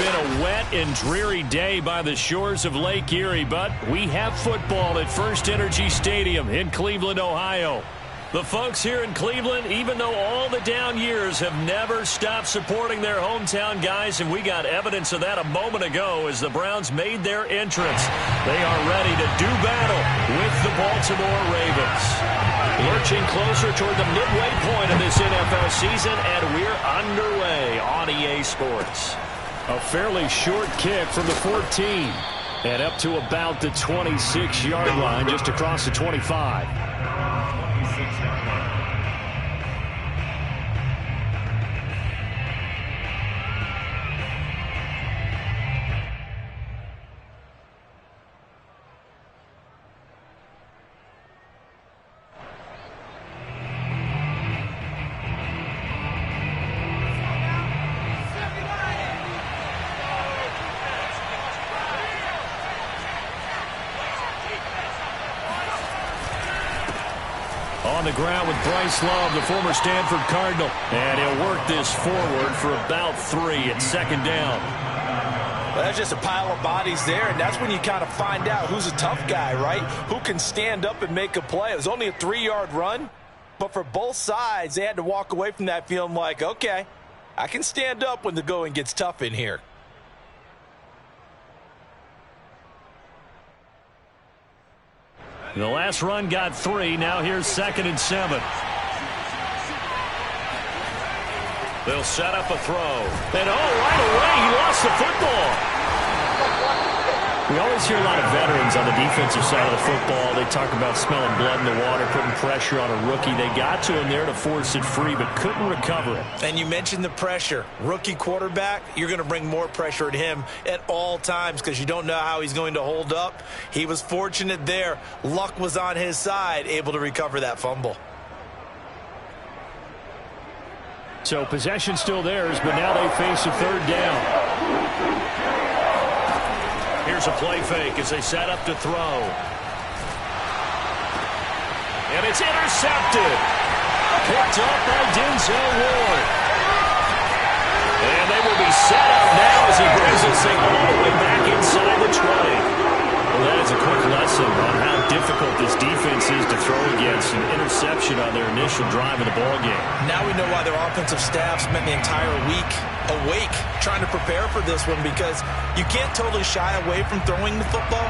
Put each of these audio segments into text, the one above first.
been a wet and dreary day by the shores of Lake Erie, but we have football at First Energy Stadium in Cleveland, Ohio. The folks here in Cleveland, even though all the down years, have never stopped supporting their hometown guys, and we got evidence of that a moment ago as the Browns made their entrance. They are ready to do battle with the Baltimore Ravens. Lurching closer toward the midway point of this NFL season, and we're underway on EA Sports. A fairly short kick from the 14, and up to about the 26-yard line, just across the 25. On the ground with Bryce Love, the former Stanford Cardinal. And he'll work this forward for about 3 at second down. Well, that's just a pile of bodies there, and that's when you kind of find out who's a tough guy, right? Who can stand up and make a play. It was only a 3-yard run, but for both sides, they had to walk away from that feeling like, okay, I can stand up when the going gets tough in here. The last run got 3. Now here's 2nd and 7. They'll set up a throw. And right away, he lost the football. We always hear a lot of veterans on the defensive side of the football. They talk about smelling blood in the water, putting pressure on a rookie. They got to him there to force it free, but couldn't recover it. And you mentioned the pressure. Rookie quarterback, you're going to bring more pressure at him at all times because you don't know how he's going to hold up. He was fortunate there. Luck was on his side, able to recover that fumble. So possession still theirs, but now they face a 3rd down. Here's a play fake as they set up to throw. And it's intercepted. Picked up by Denzel Ward. And they will be set up now as he brings this thing all the way back inside the 20. Well, that is a quick lesson on how difficult this defense is to throw against. An interception on their initial drive of the ballgame. Now we know why their offensive staff spent the entire week awake trying to prepare for this one, because you can't totally shy away from throwing the football,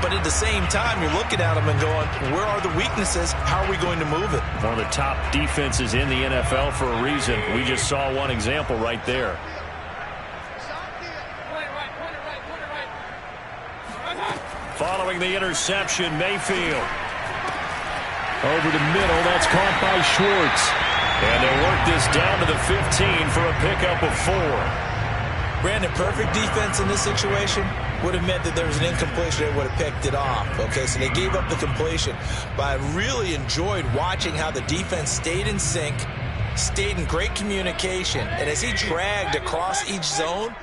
but at the same time you're looking at them and going, where are the weaknesses? How are we going to move it? One of the top defenses in the NFL for a reason. We just saw one example right there. Following the interception, Mayfield. Over the middle, that's caught by Schwartz. And they'll work this down to the 15 for a pickup of 4. Brandon, perfect defense in this situation would have meant that there was an incompletion. They would have picked it off. Okay, so they gave up the completion. But I really enjoyed watching how the defense stayed in sync, stayed in great communication. And as he dragged across each zone,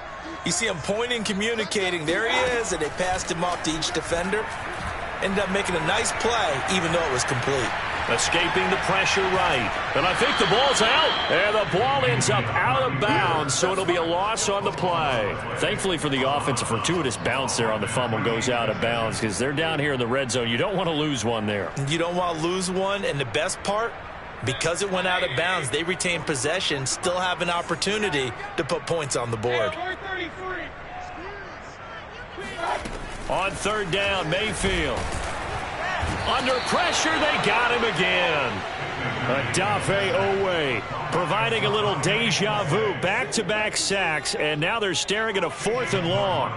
you see him pointing, communicating. There he is, and they passed him off to each defender. Ended up making a nice play, even though it was complete. Escaping the pressure right. And I think the ball's out. And the ball ends up out of bounds, so it'll be a loss on the play. Thankfully for the offense, a fortuitous bounce there on the fumble goes out of bounds because they're down here in the red zone. You don't want to lose one there. You don't want to lose one, and the best part, because it went out of bounds, they retain possession, still have an opportunity to put points on the board. On 3rd down, Mayfield. Under pressure, they got him again. Odafe Oweh providing a little deja vu, back-to-back sacks, and now they're staring at a 4th and long.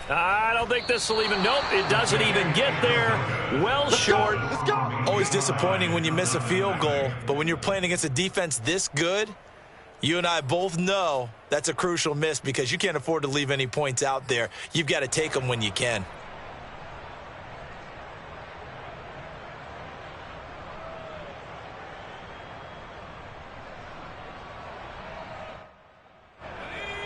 I don't think this will even, nope, it doesn't even get there. Well short. Always disappointing when you miss a field goal, but when you're playing against a defense this good, you and I both know that's a crucial miss because you can't afford to leave any points out there. You've got to take them when you can.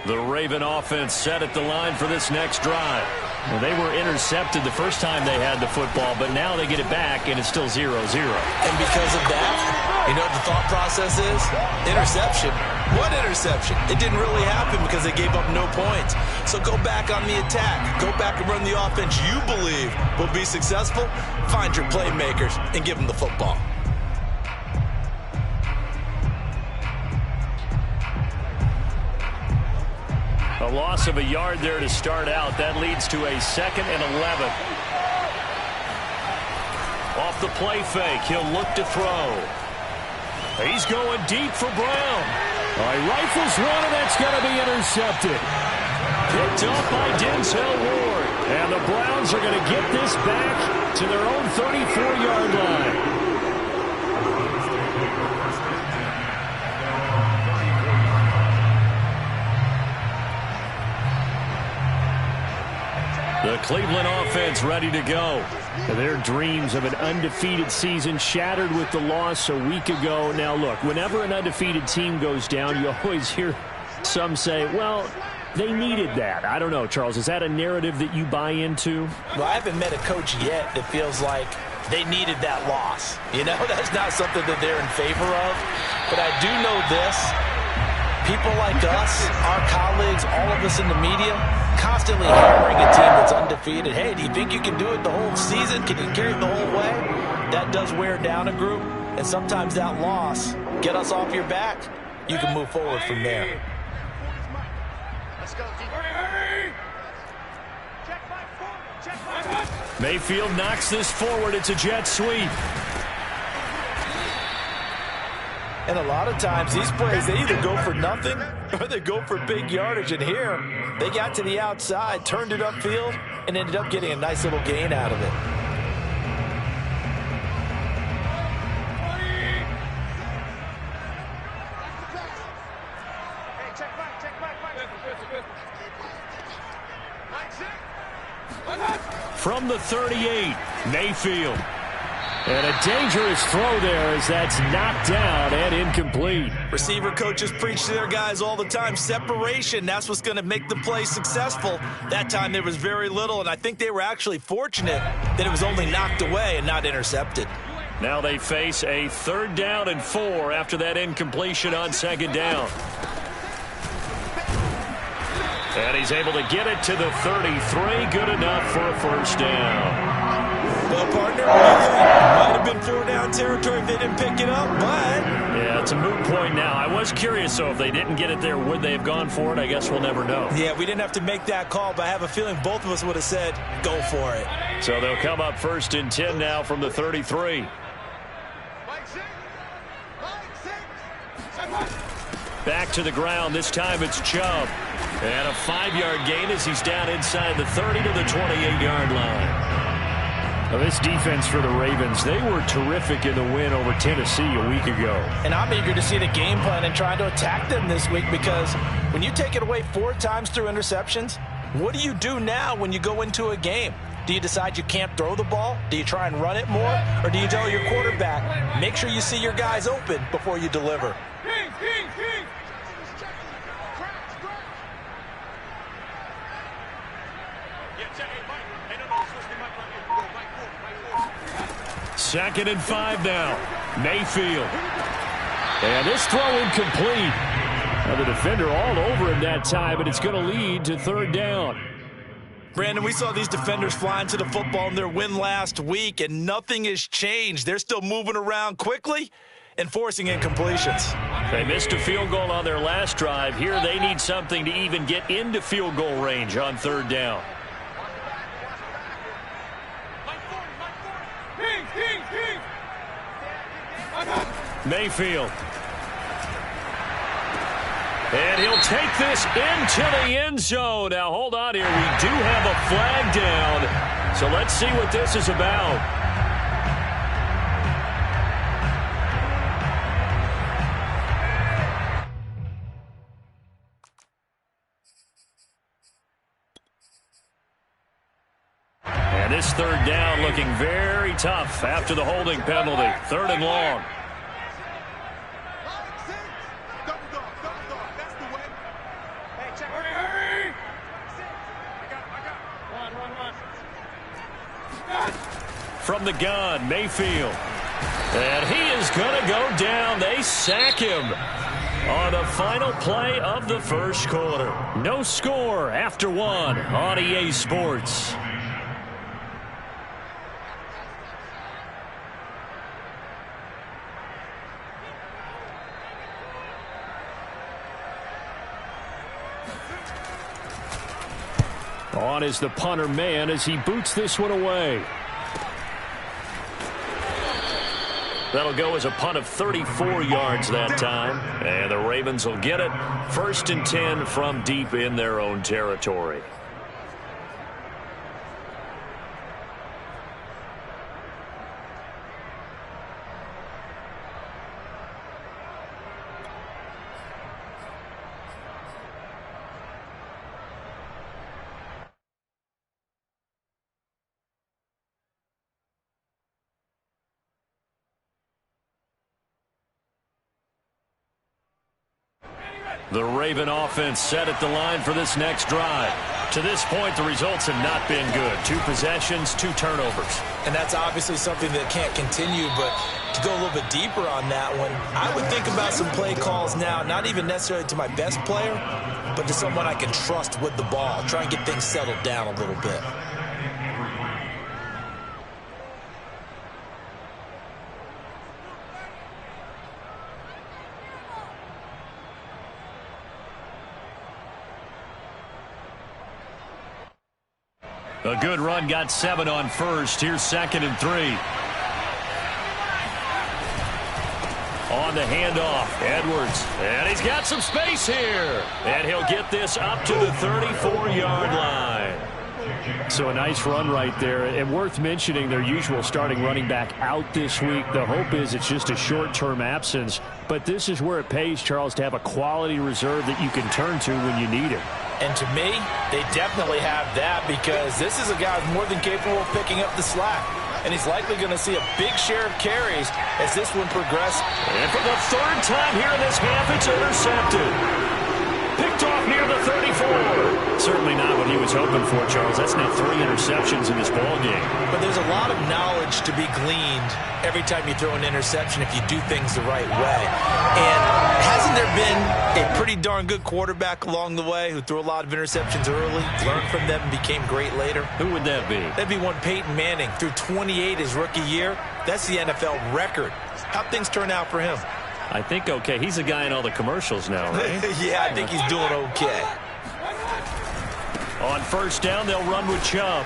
The Raven offense set at the line for this next drive. Well, they were intercepted the first time they had the football, but now they get it back, and it's still 0-0. And because of that, you know what the thought process is? Interception. What interception? It didn't really happen because they gave up no points. So go back on the attack. Go back and run the offense you believe will be successful. Find your playmakers and give them the football. A loss of a yard there to start out. That leads to a 2nd and 11. Off the play fake, he'll look to throw. He's going deep for Brown. He rifles one, and that's going to be intercepted. Picked up by Denzel Ward. And the Browns are going to get this back to their own 34-yard line. The Cleveland offense ready to go. Their dreams of an undefeated season shattered with the loss a week ago. Now, look, whenever an undefeated team goes down, you always hear some say, well, they needed that. I don't know, Charles. Is that a narrative that you buy into? Well, I haven't met a coach yet that feels like they needed that loss. You know, that's not something that they're in favor of. But I do know this. People like us, our colleagues, all of us in the media, constantly hammering a team that's undefeated. Hey, do you think you can do it the whole season? Can you carry it the whole way? That does wear down a group, and sometimes that loss, get us off your back, you can move forward from there. Mayfield knocks this forward. It's a jet sweep. And a lot of times, these plays, they either go for nothing or they go for big yardage. And here, they got to the outside, turned it upfield, and ended up getting a nice little gain out of it. From the 38, Mayfield. And a dangerous throw there as that's knocked down and incomplete. Receiver coaches preach to their guys all the time. Separation, that's what's going to make the play successful. That time there was very little, and I think they were actually fortunate that it was only knocked away and not intercepted. Now they face a 3rd down and 4 after that incompletion on 2nd down. And he's able to get it to the 33. Good enough for a 1st down. Well, partner, might have been 4-down territory if they didn't pick it up, but... Yeah, it's a moot point now. I was curious, so if they didn't get it there, would they have gone for it? I guess we'll never know. Yeah, we didn't have to make that call, but I have a feeling both of us would have said, go for it. So they'll come up 1st and 10 now from the 33. Back to the ground. This time it's Chubb. And a 5-yard gain as he's down inside the 30 to the 28-yard line. Well, this defense for the Ravens, they were terrific in the win over Tennessee a week ago. And I'm eager to see the game plan and trying to attack them this week, because when you take it away 4 times through interceptions, what do you do now when you go into a game? Do you decide you can't throw the ball? Do you try and run it more? Or do you tell your quarterback, make sure you see your guys open before you deliver? Second and 5 now. Mayfield. And this throw incomplete. Now the defender all over him that time, and it's going to lead to 3rd down. Brandon, we saw these defenders flying to the football in their win last week, and nothing has changed. They're still moving around quickly and forcing incompletions. They missed a field goal on their last drive. Here they need something to even get into field goal range on 3rd down. Mayfield. And he'll take this into the end zone. Now, hold on here. We do have a flag down. So let's see what this is about. And this 3rd down looking very tough after the holding penalty. 3rd and long. from the gun, Mayfield. And he is going to go down. They sack him on the final play of the first quarter. No score after one on EA Sports. On is the punter man as he boots this one away. That'll go as a punt of 34 yards that time. And the Ravens will get it. 1st and 10 from deep in their own territory. The Raven offense set at the line for this next drive. To this point, the results have not been good. 2 possessions, 2 turnovers. And that's obviously something that can't continue, but to go a little bit deeper on that one, I would think about some play calls now, not even necessarily to my best player, but to someone I can trust with the ball. Try and get things settled down a little bit. A good run got 7 on first. Here's 2nd and 3. On the handoff, Edwards. And he's got some space here. And he'll get this up to the 34-yard line. So a nice run right there. And worth mentioning, their usual starting running back out this week. The hope is it's just a short-term absence. But this is where it pays, Charles, to have a quality reserve that you can turn to when you need it. And to me, they definitely have that because this is a guy who's more than capable of picking up the slack. And he's likely going to see a big share of carries as this one progresses. And for the 3rd time here in this half, it's intercepted. Picked off near the 34. Certainly not what he was hoping for, Charles. That's now 3 interceptions in this ballgame. But there's a lot of knowledge to be gleaned every time you throw an interception if you do things the right way. And hasn't there been a pretty darn good quarterback along the way who threw a lot of interceptions early, learned from them, and became great later? Who would that be? That'd be one Peyton Manning. Threw 28 his rookie year. That's the NFL record. How'd things turn out for him? I think okay. He's a guy in all the commercials now, right? Yeah, I think he's doing okay. On 1st down, they'll run with Chubb.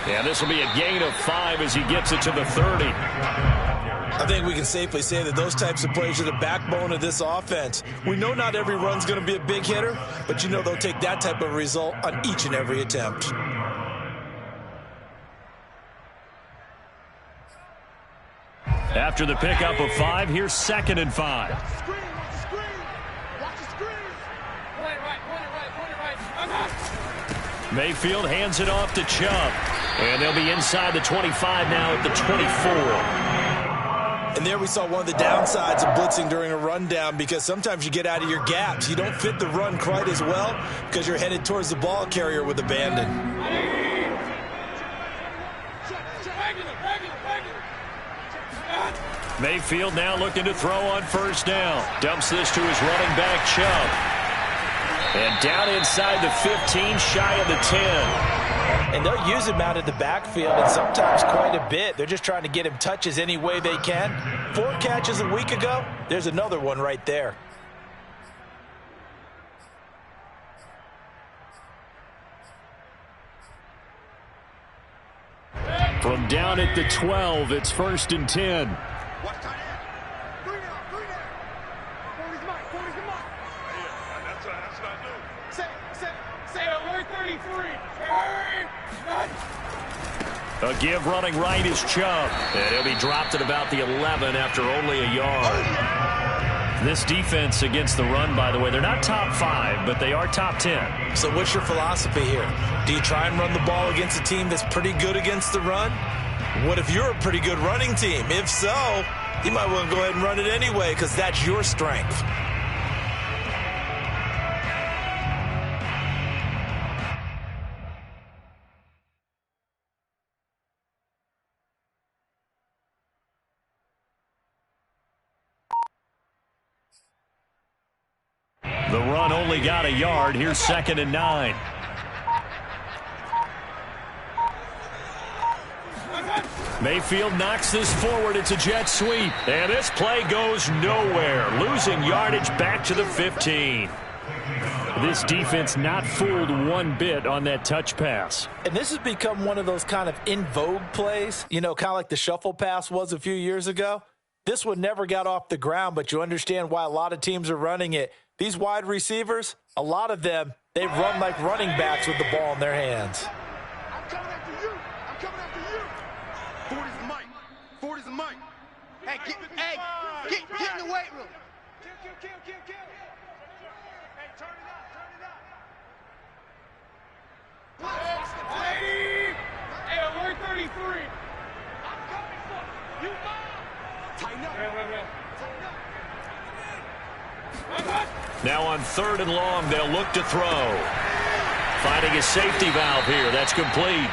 And this will be a gain of 5 as he gets it to the 30. I think we can safely say that those types of plays are the backbone of this offense. We know not every run's going to be a big hitter, but you know they'll take that type of result on each and every attempt. After the pickup of 5, here's 2nd and 5. Mayfield hands it off to Chubb. And they'll be inside the 25 now at the 24. And there we saw one of the downsides of blitzing during a rundown because sometimes you get out of your gaps. You don't fit the run quite as well because you're headed towards the ball carrier with abandon. Mayfield now looking to throw on 1st down. Dumps this to his running back, Chubb. And down inside the 15, shy of the 10. And they'll use him out of the backfield and sometimes quite a bit. They're just trying to get him touches any way they can. 4 catches a week ago. There's another one right there. From down at the 12, it's 1st and 10. A give running right is Chubb. And he'll be dropped at about the 11 after only a yard. This defense against the run, by the way, they're not top 5, but they are top 10. So what's your philosophy here? Do you try and run the ball against a team that's pretty good against the run? What if you're a pretty good running team? If so, you might want to go ahead and run it anyway because that's your strength. The run only got a yard. Here's 2nd and 9. Mayfield knocks this forward. It's a jet sweep. And this play goes nowhere. Losing yardage back to the 15. This defense not fooled one bit on that touch pass. And this has become one of those kind of in vogue plays, you know, kind of like the shuffle pass was a few years ago. This one never got off the ground, but you understand why a lot of teams are running it. These wide receivers, a lot of them, they run like running backs with the ball in their hands. I'm coming after you. I'm coming after you. 40's the mic. 40's the mic. Hey, get in the weight room. Kill. Hey, turn it up. Hey, we're 33. I'm coming for you. Tighten up. Now on 3rd and long, they'll look to throw. Finding a safety valve here. That's complete.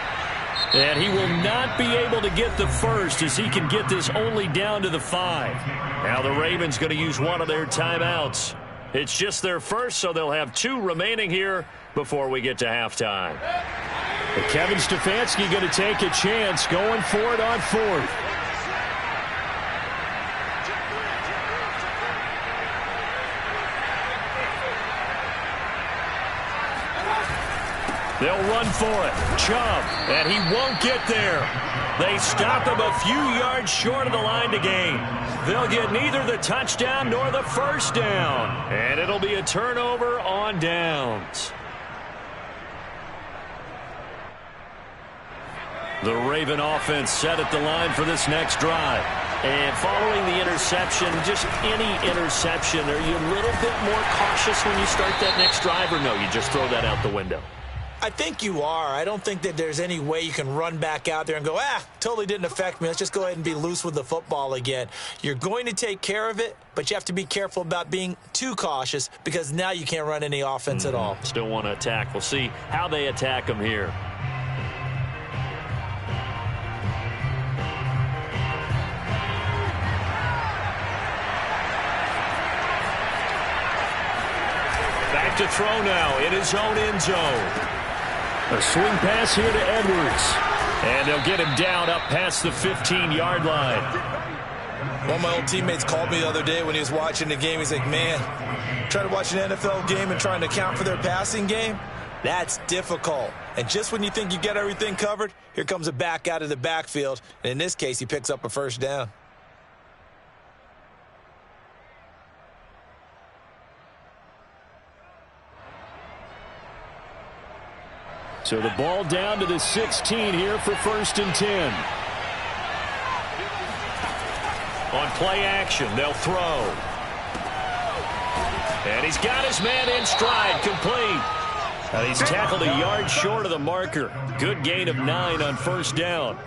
And he will not be able to get the first as he can get this only down to the 5. Now the Ravens going to use one of their timeouts. It's just their first, so they'll have 2 remaining here before we get to halftime. But Kevin Stefanski going to take a chance going for it on 4th. They'll run for it. Chubb, and he won't get there. They stop him a few yards short of the line to gain. They'll get neither the touchdown nor the first down. And it'll be a turnover on downs. The Raven offense set at the line for this next drive. And following the interception, just any interception, are you a little bit more cautious when you start that next drive, or no, you just throw that out the window? I think you are. I don't think that there's any way you can run back out there and go, totally didn't affect me. Let's just go ahead and be loose with the football again. You're going to take care of it, but you have to be careful about being too cautious because now you can't run any offense at all. Still want to attack. We'll see how they attack them here. Back to throw now in his own end zone. A swing pass here to Edwards. And they'll get him down up past the 15-yard line. One of my old teammates called me the other day when he was watching the game. He's like, man, trying to watch an NFL game and trying to account for their passing game, that's difficult. And just when you think you get everything covered, here comes a back out of the backfield. And in this case, he picks up a first down. So the ball down to the 16 here for 1st and 10. On play action, they'll throw. And he's got his man in stride, complete. And he's tackled a yard short of the marker. Good gain of 9 on 1st down.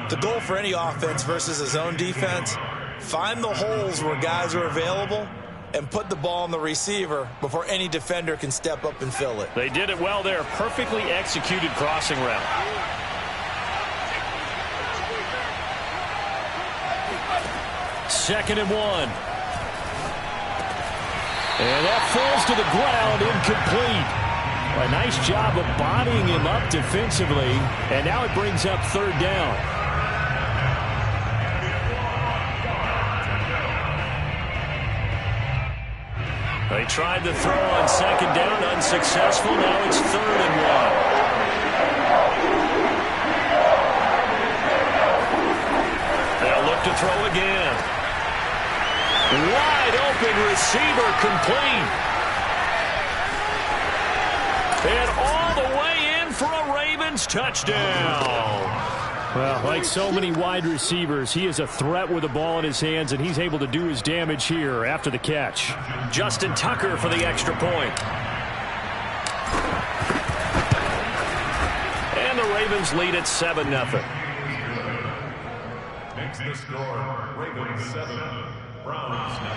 The goal for any offense versus his own defense, find the holes where guys are available and put the ball on the receiver before any defender can step up and fill it. They did it well there. Perfectly executed crossing route. Second and 1. And that falls to the ground, incomplete. A nice job of bodying him up defensively. And now it brings up 3rd down. They tried to throw on 2nd down, unsuccessful. Now it's 3rd and 1. They'll look to throw again. Wide open receiver, complete. And all the way in for a Ravens touchdown. Well, like so many wide receivers, he is a threat with the ball in his hands, and he's able to do his damage here after the catch. Justin Tucker for the extra point. And the Ravens lead at 7-0. Makes the score, Ravens 7, Browns 0.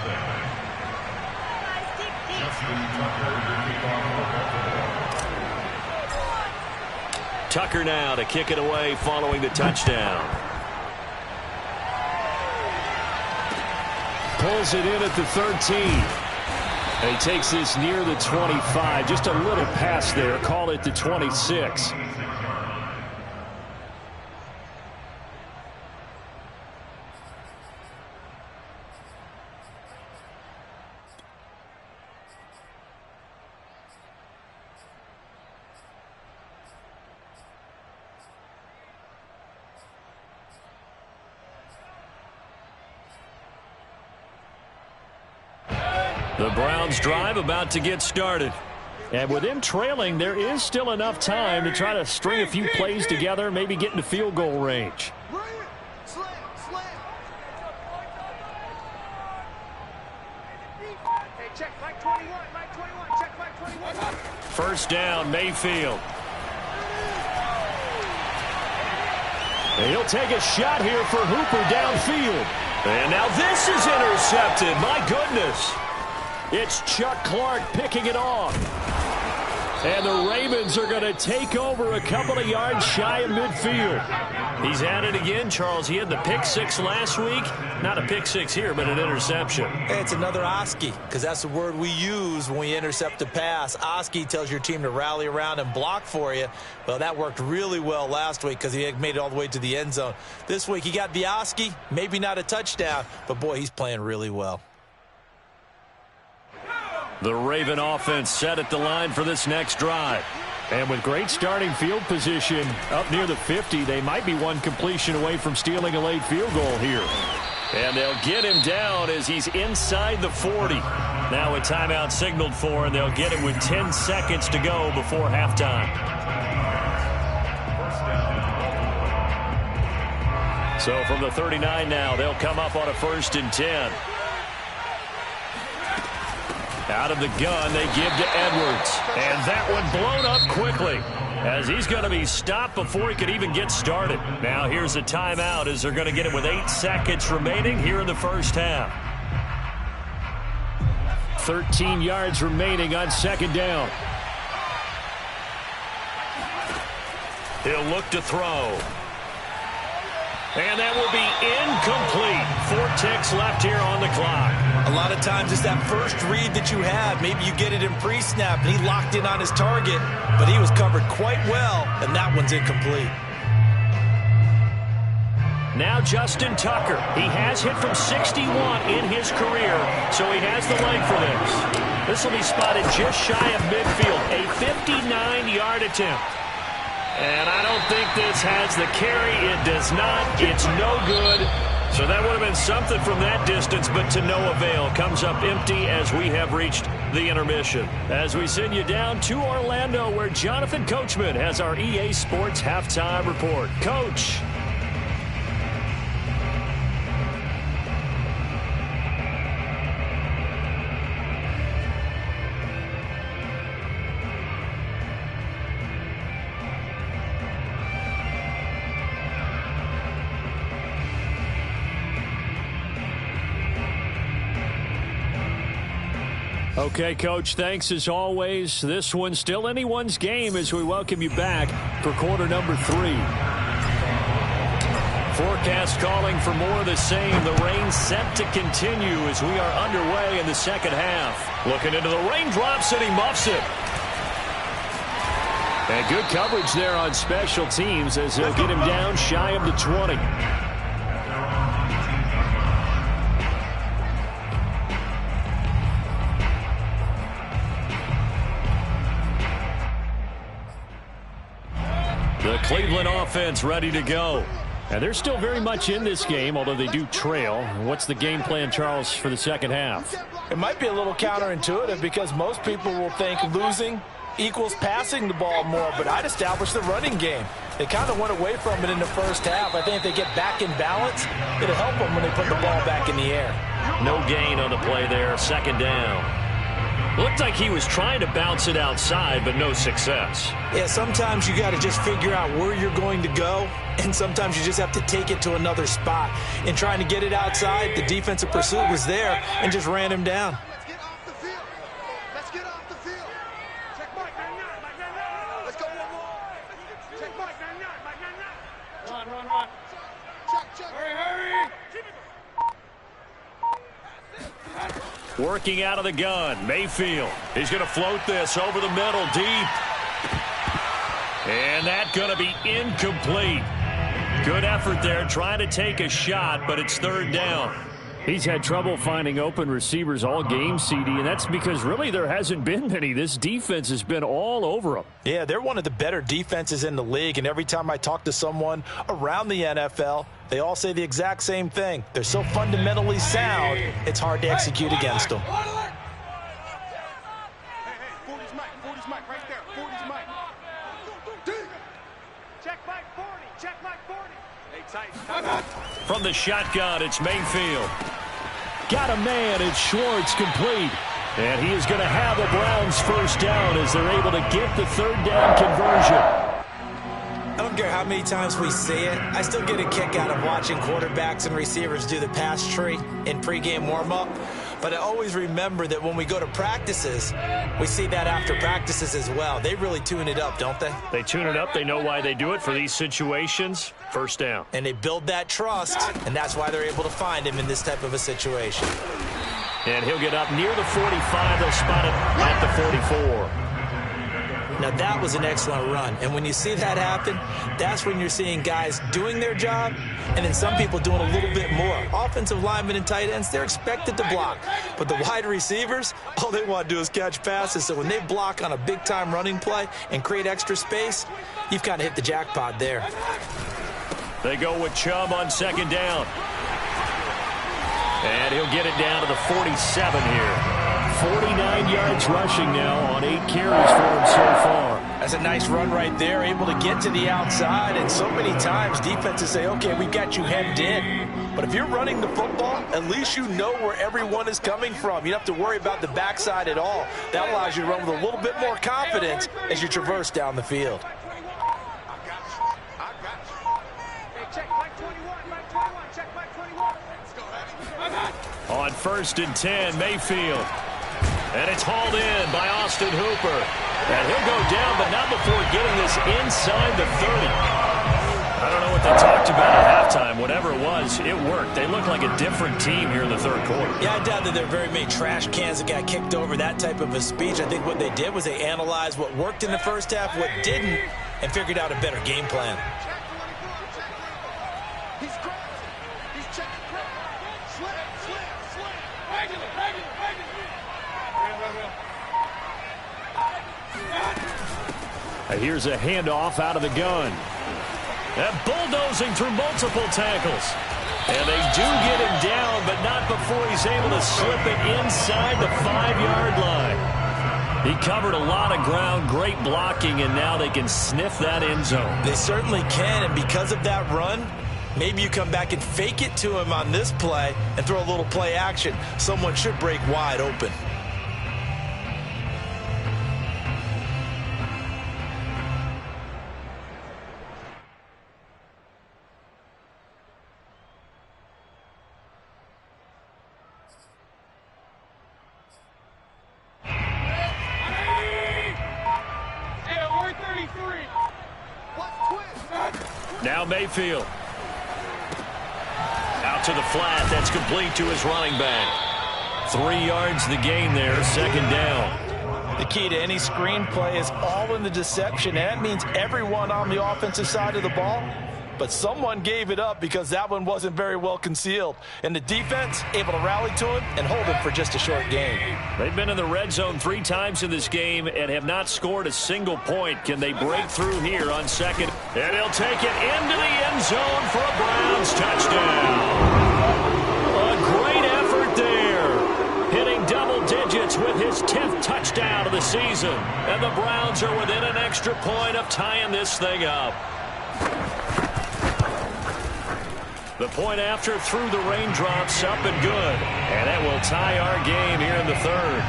Justin Tucker to kick off. Tucker now to kick it away following the touchdown. Pulls it in at the 13. He takes this near the 25, just a little past there. Call it the 26. The Browns drive about to get started. And with them trailing, there is still enough time to try to string a few plays together, maybe get into field goal range. First down, Mayfield. And he'll take a shot here for Hooper downfield. And now this is intercepted. My goodness. It's Chuck Clark picking it off. And the Ravens are going to take over a couple of yards shy of midfield. He's at it again, Charles. He had the pick six last week. Not a pick six here, but an interception. Hey, it's another Oski, because that's the word we use when we intercept a pass. Oski tells your team to rally around and block for you. Well, that worked really well last week because he had made it all the way to the end zone. This week he got the Oski, maybe not a touchdown, but boy, he's playing really well. The Raven offense set at the line for this next drive. And with great starting field position up near the 50, they might be one completion away from stealing a late field goal here. And they'll get him down as he's inside the 40. Now a timeout signaled for, and they'll get him with 10 seconds to go before halftime. So from the 39 now, they'll come up on a 1st and 10. Out of the gun, they give to Edwards. And that one blown up quickly as he's going to be stopped before he could even get started. Now here's a timeout as they're going to get it with 8 seconds remaining here in the first half. 13 yards remaining on 2nd down. He'll look to throw. And that will be incomplete. 4 ticks left here on the clock. A lot of times it's that first read that you have. Maybe you get it in pre-snap, and he locked in on his target, but he was covered quite well, and that one's incomplete. Now Justin Tucker. He has hit from 61 in his career, so he has the leg for this. This will be spotted just shy of midfield. A 59-yard attempt. And I don't think this has the carry. It does not. It's no good. So that would have been something from that distance, but to no avail. Comes up empty as we have reached the intermission. As we send you down to Orlando, where Jonathan Coachman has our EA Sports Halftime Report. Coach. Okay, Coach, thanks as always. This one's still anyone's game as we welcome you back for quarter number 3. Forecast calling for more of the same. The rain set to continue as we are underway in the second half. Looking into the raindrops, and he muffs it. And good coverage there on special teams as they'll get him down shy of the 20. The Cleveland offense ready to go. And they're still very much in this game, although they do trail. What's the game plan, Charles, for the second half? It might be a little counterintuitive because most people will think losing equals passing the ball more, but I'd establish the running game. They kind of went away from it in the first half. I think if they get back in balance, it'll help them when they put the ball back in the air. No gain on the play there, 2nd down. Looked like he was trying to bounce it outside, but no success. Yeah, sometimes you got to just figure out where you're going to go, and sometimes you just have to take it to another spot. In trying to get it outside, the defensive pursuit was there and just ran him down. Let's get off the field. Let's get off the field. Check Mike 99. Let's go one more. Check Mike 99. Mike 99. Run. Check. Hurry. Working out of the gun, Mayfield. He's going to float this over the middle, deep. And that's going to be incomplete. Good effort there, trying to take a shot, but it's third down. He's had trouble finding open receivers all game, CD, and that's because really there hasn't been many. This defense has been all over them. Yeah, they're one of the better defenses in the league, and every time I talk to someone around the NFL, they all say the exact same thing. They're so fundamentally sound, it's hard to execute against them. Hey, 40's Mike right there. 40's Mike. Check Mike 40. Check Mike 40. Hey, tight. From the shotgun, it's Mayfield. Got a man, it's Schwartz, complete. And he is going to have the Browns first down as they're able to get the third down conversion. I don't care how many times we see it. I still get a kick out of watching quarterbacks and receivers do the pass tree in pregame warm-up. But I always remember that when we go to practices, we see that after practices as well. They really tune it up, don't they? They tune it up. They know why they do it for these situations. First down. And they build that trust, and that's why they're able to find him in this type of a situation. And he'll get up near the 45. They'll spot it at the 44. Now, that was an excellent run. And when you see that happen, that's when you're seeing guys doing their job and then some people doing a little bit more. Offensive linemen and tight ends, they're expected to block. But the wide receivers, all they want to do is catch passes. So when they block on a big-time running play and create extra space, you've kind of hit the jackpot there. They go with Chubb on second down. And he'll get it down to the 47 here. 49 yards rushing now on 8 carries for him so far. That's a nice run right there, able to get to the outside. And so many times defenses say, okay, we've got you hemmed in. But if you're running the football, at least you know where everyone is coming from. You don't have to worry about the backside at all. That allows you to run with a little bit more confidence as you traverse down the field. On 1st and 10, Mayfield. And it's hauled in by Austin Hooper. And he'll go down, but not before getting this inside the 30. I don't know what they talked about at halftime. Whatever it was, it worked. They look like a different team here in the third quarter. Yeah, I doubt that there are very many trash cans that got kicked over, that type of a speech. I think what they did was they analyzed what worked in the first half, what didn't, and figured out a better game plan. Here's a handoff out of the gun. And bulldozing through multiple tackles. And they do get him down, but not before he's able to slip it inside the 5-yard line. He covered a lot of ground, great blocking, and now they can sniff that end zone. They certainly can, and because of that run, maybe you come back and fake it to him on this play and throw a little play action. Someone should break wide open. Now Mayfield. Out to the flat. That's complete to his running back. 3 yards the gain there. Second down. The key to any screen play is all in the deception. And that means everyone on the offensive side of the ball. But someone gave it up because that one wasn't very well concealed. And the defense able to rally to him and hold him for just a short game. They've been in the red zone 3 times in this game and have not scored a single point. Can they break through here on second? And he'll take it into the end zone for a Browns touchdown. A great effort there. Hitting double digits with his 10th touchdown of the season. And the Browns are within an extra point of tying this thing up. The point after through the raindrops, up and good. And that will tie our game here in the third.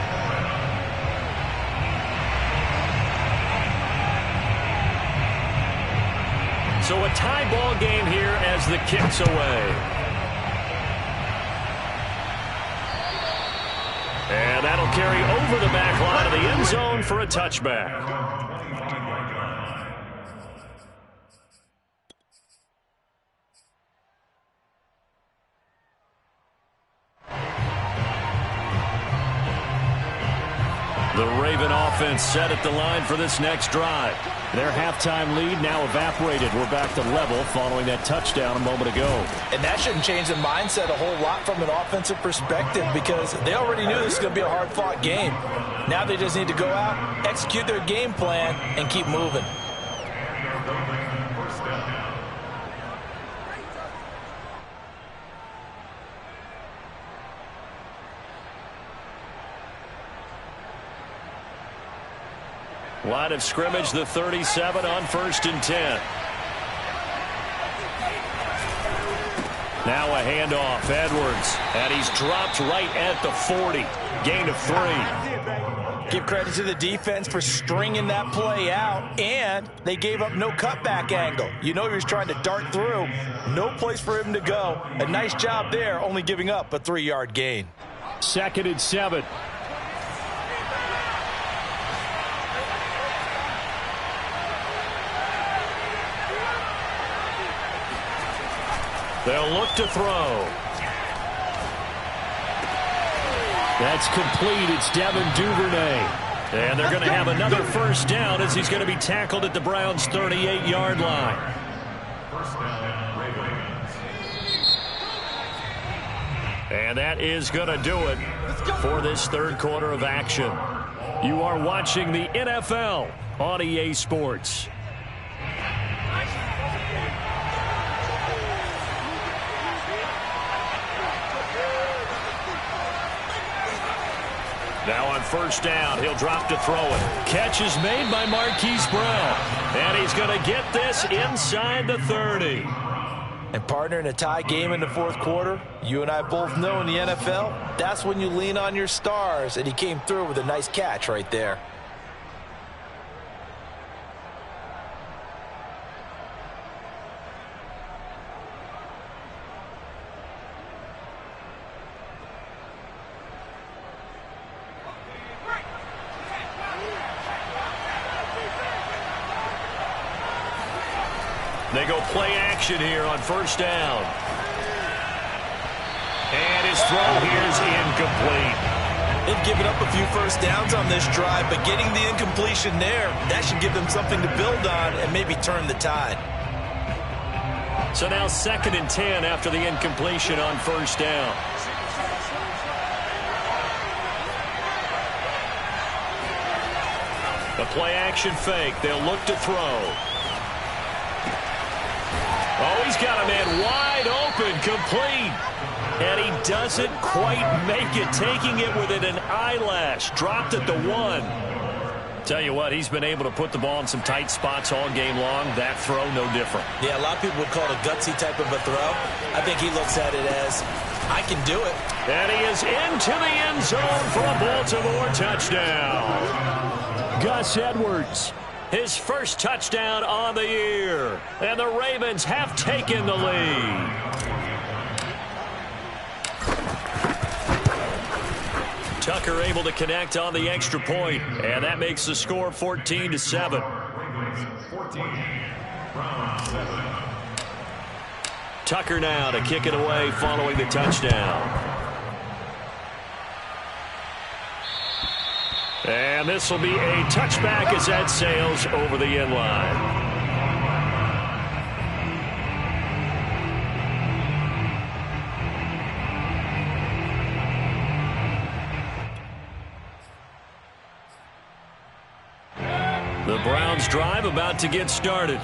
So a tie ball game here as the kick's away. And that'll carry over the back line of the end zone for a touchback. The Raven offense set at the line for this next drive. Their halftime lead now evaporated. We're back to level following that touchdown a moment ago. And that shouldn't change the mindset a whole lot from an offensive perspective because they already knew this was going to be a hard-fought game. Now they just need to go out, execute their game plan, and keep moving. Line of scrimmage, the 37 on 1st and 10. Now a handoff, Edwards, and he's dropped right at the 40. Gain of 3. Give credit to the defense for stringing that play out, and they gave up no cutback angle. You know he was trying to dart through. No place for him to go. A nice job there, only giving up a 3-yard gain. 2nd and 7. They'll look to throw. That's complete. It's Devin Duvernay. And they're going to have another first down as he's going to be tackled at the Browns' 38-yard line. First down, Ravens. And that is going to do it for this third quarter of action. You are watching the NFL on EA Sports. Now on first down, he'll drop to throw it. Catch is made by Marquise Brown. And he's going to get this inside the 30. And partner, in a tie game in the fourth quarter, you and I both know in the NFL, that's when you lean on your stars. And he came through with a nice catch right there. They go play action here on first down. And his throw here is incomplete. They've given up a few first downs on this drive, but getting the incompletion there, that should give them something to build on and maybe turn the tide. So now 2nd and 10 after the incompletion on first down. The play action fake. They'll look to throw. Oh, he's got a man wide open, complete. And he doesn't quite make it, taking it within an eyelash. Dropped at the 1. Tell you what, he's been able to put the ball in some tight spots all game long. That throw, no different. Yeah, a lot of people would call it a gutsy type of a throw. I think he looks at it as, I can do it. And he is into the end zone for a Baltimore touchdown. Gus Edwards. His first touchdown on the year. And the Ravens have taken the lead. Tucker able to connect on the extra point, and that makes the score 14-7. Ravens 14, Browns 7. Tucker now to kick it away following the touchdown. And this will be a touchback as that sails over the end line. The Browns drive about to get started.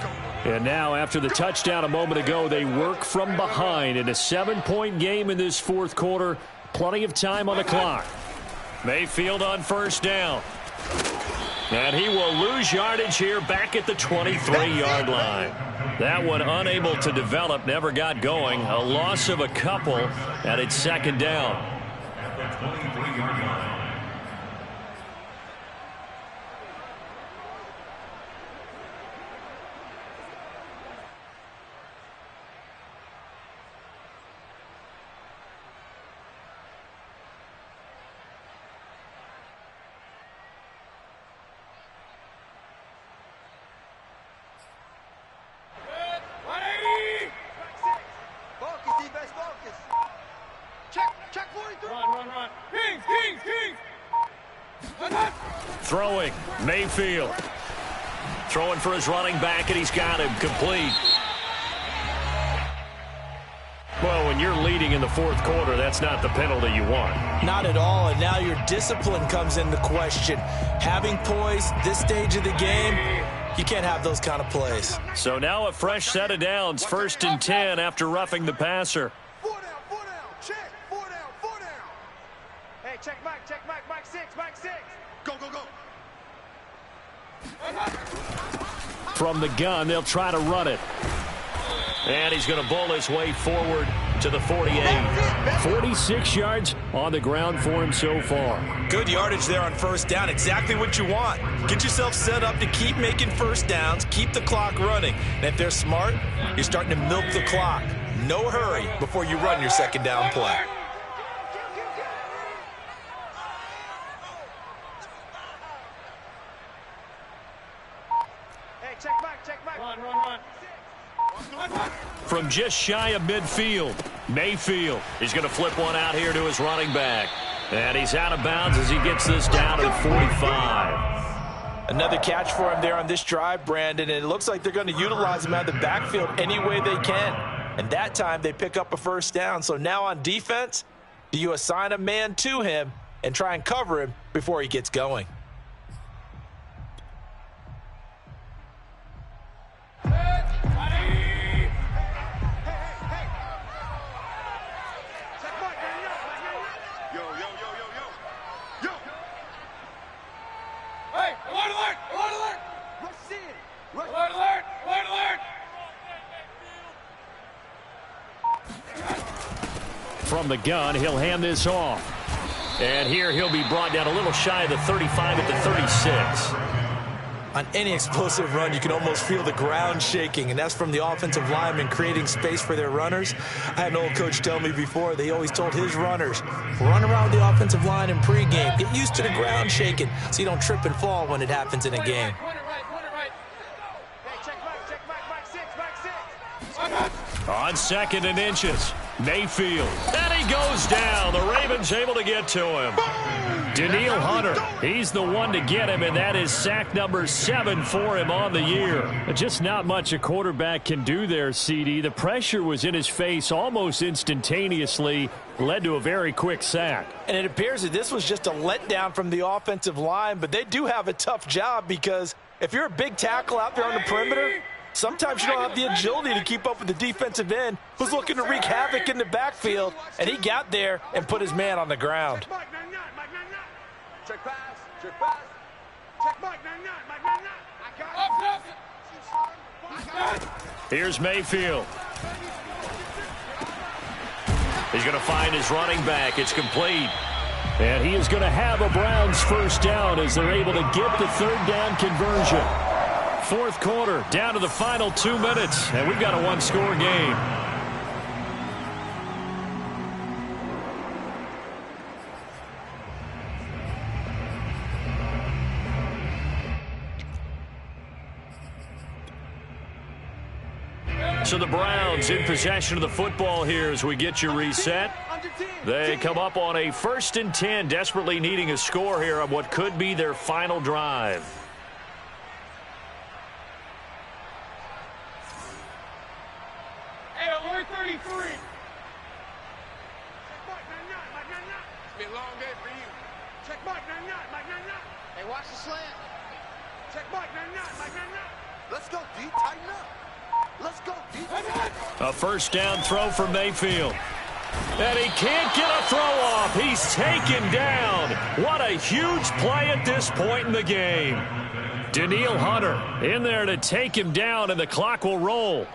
And now after the touchdown a moment ago, they work from behind in a 7-point game in this fourth quarter. Plenty of time on the clock. Mayfield on first down. And he will lose yardage here back at the 23-yard line. That one unable to develop, never got going. A loss of a couple, and it's second down. At the 23-yard line. Check 43. Run. Kings. Throwing, Mayfield. Throwing for his running back, and he's got him complete. Well, when you're leading in the fourth quarter, that's not the penalty you want. Not at all, and now your discipline comes into question. Having poise this stage of the game, you can't have those kind of plays. So now a fresh set of downs, 1st and 10 after roughing the passer. 4 down, check, 4 down, 4 down. Hey, check Mike, Mike 6, Mike 6. Go, go, go. From the gun, they'll try to run it. And he's going to bowl his way forward to the 48. 46 yards on the ground for him so far. Good yardage there on 1st down. Exactly what you want. Get yourself set up to keep making 1st downs, keep the clock running. And if they're smart, you're starting to milk the clock. No hurry before you run your 2nd down play. Hey, check Mike. Run. From just shy of midfield, Mayfield. He's going to flip one out here to his running back. And he's out of bounds as he gets this down to the 45. Another catch for him there on this drive, Brandon, and it looks like they're going to utilize him out of the backfield any way they can. And that time they pick up a 1st down. So now on defense, do you assign a man to him and try and cover him before he gets going? From the gun, he'll hand this off. And here he'll be brought down a little shy of the 35 at the 36. On any explosive run, you can almost feel the ground shaking, and that's from the offensive linemen creating space for their runners. I had an old coach tell me before, they always told his runners, run around the offensive line in pregame. Get used to the ground shaking so you don't trip and fall when it happens in a game. On 2nd and inches, Mayfield. And he goes down. The Ravens able to get to him. Danielle Hunter, he's the one to get him, and that is sack number 7 for him on the year. Just not much a quarterback can do there, CD. The pressure was in his face almost instantaneously, led to a very quick sack. And it appears that this was just a letdown from the offensive line, but they do have a tough job because if you're a big tackle out there on the perimeter, sometimes you don't have the agility to keep up with the defensive end who's looking to wreak havoc in the backfield, and he got there and put his man on the ground. Check pass. Check Mike, 9-9. I got it. Here's Mayfield. He's going to find his running back. It's complete. And he is going to have a Browns 1st down as they're able to get the 3rd down conversion. 4th quarter, down to the final 2 minutes, and we've got a 1-score game. So the Browns in possession of the football here as we get you reset. They come up on a 1st and 10, desperately needing a score here on what could be their final drive. Hey, alert 33. Check Mike, 9-9. It's been a long day for you. Check Mike, 9-9. Hey, watch the slant. Check Mike, 9-9. Let's go, D. Tighten up. Let's go, D. A 1st down throw for Mayfield. And he can't get a throw off. He's taken down. What a huge play at this point in the game. Danielle Hunter in there to take him down, and the clock will roll.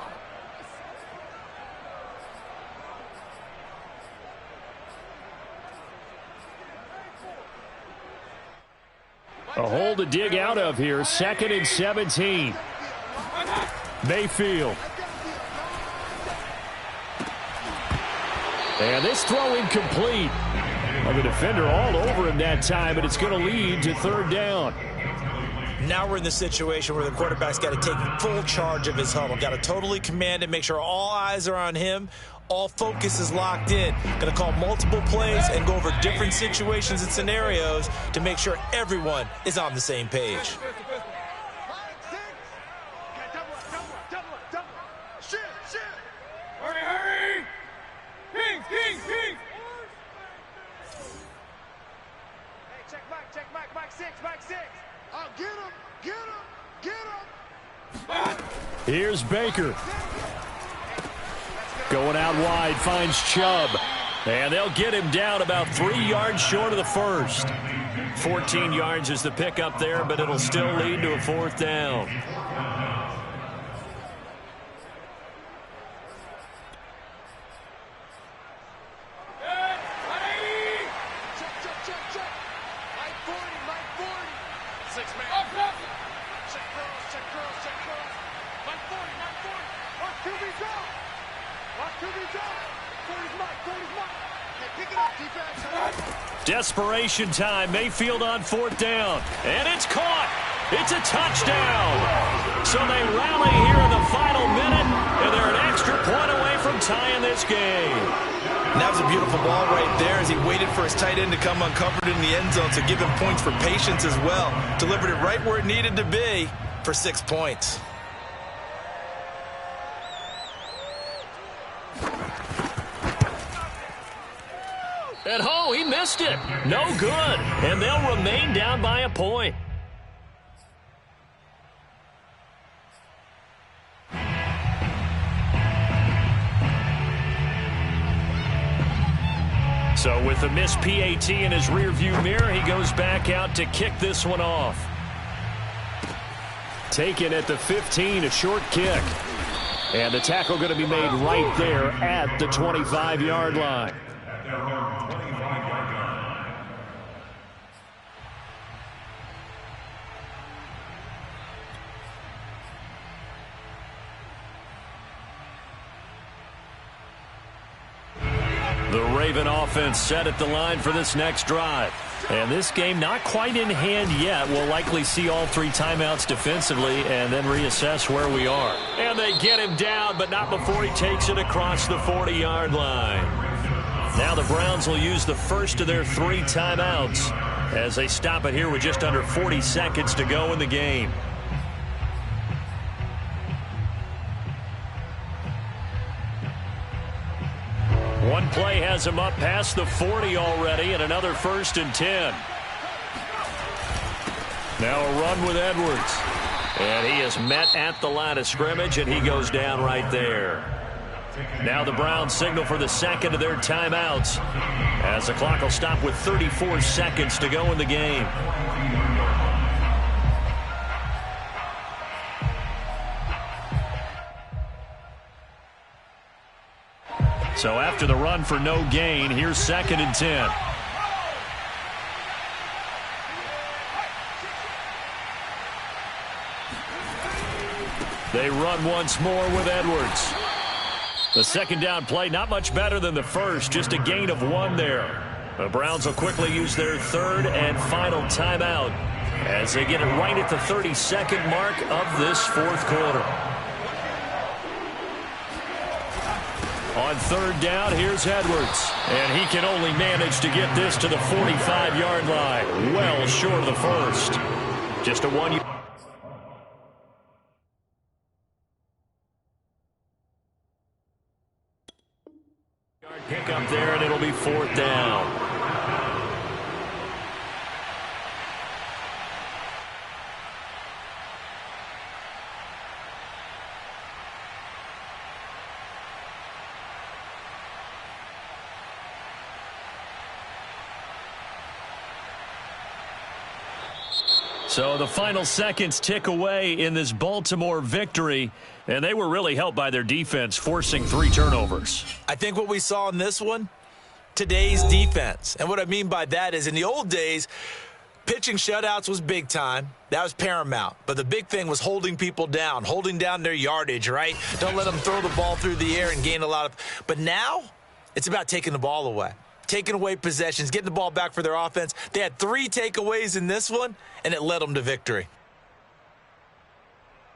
A hole to dig out of here. 2nd and 17. Mayfield. And this throw incomplete. Well, the defender all over him that time, and it's going to lead to 3rd down. Now we're in the situation where the quarterback's got to take full charge of his huddle. Got to totally command it, make sure all eyes are on him. All focus is locked in. Going to call multiple plays and go over different situations and scenarios to make sure everyone is on the same page. Here's Baker. Going out wide, finds Chubb. And they'll get him down about 3 yards short of the first. 14 yards is the pickup there, but it'll still lead to a 4th down. Desperation time. Mayfield on 4th down. And it's caught. It's a touchdown. So they rally here in the final minute, and they're an extra point away from tying this game. And that was a beautiful ball right there as he waited for his tight end to come uncovered in the end zone, so give him points for patience as well. Delivered it right where it needed to be for 6 points. At home, he missed it. No good. And they'll remain down by a point. So with the missed PAT in his rearview mirror, he goes back out to kick this one off. Taken at the 15, a short kick. And the tackle going to be made right there at the 25-yard line. The Raven offense set at the line for this next drive. And this game not quite in hand yet. We'll likely see all 3 timeouts defensively and then reassess where we are. And they get him down, but not before he takes it across the 40-yard line. Now the Browns will use the first of their 3 timeouts as they stop it here with just under 40 seconds to go in the game. One play has him up past the 40 already, and another 1st and 10. Now a run with Edwards. And he is met at the line of scrimmage, and he goes down right there. Now the Browns signal for the second of their timeouts as the clock will stop with 34 seconds to go in the game. So after the run for no gain, here's 2nd and 10. They run once more with Edwards. The 2nd down play, not much better than the first, just a gain of 1 there. The Browns will quickly use their 3rd and final timeout as they get it right at the 32nd mark of this 4th quarter. On 3rd down, here's Edwards. And he can only manage to get this to the 45-yard line. Well short of the first. Just a 1 yard. Pick up there, and it'll be 4th down. So the final seconds tick away in this Baltimore victory, and they were really helped by their defense, forcing 3 turnovers. I think what we saw in this one, today's defense. And what I mean by that is in the old days, pitching shutouts was big time. That was paramount. But the big thing was holding people down, holding down their yardage, right? Don't let them throw the ball through the air and gain a lot of. But now it's about taking the ball away. Taking away possessions, getting the ball back for their offense. They had 3 takeaways in this one, and it led them to victory.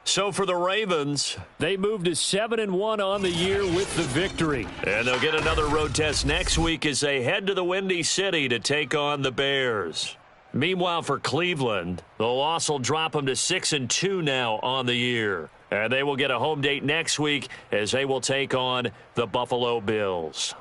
So for the Ravens, they moved to 7-1 on the year with the victory. And they'll get another road test next week as they head to the Windy City to take on the Bears. Meanwhile, for Cleveland, the loss will drop them to 6-2 now on the year. And they will get a home date next week as they will take on the Buffalo Bills.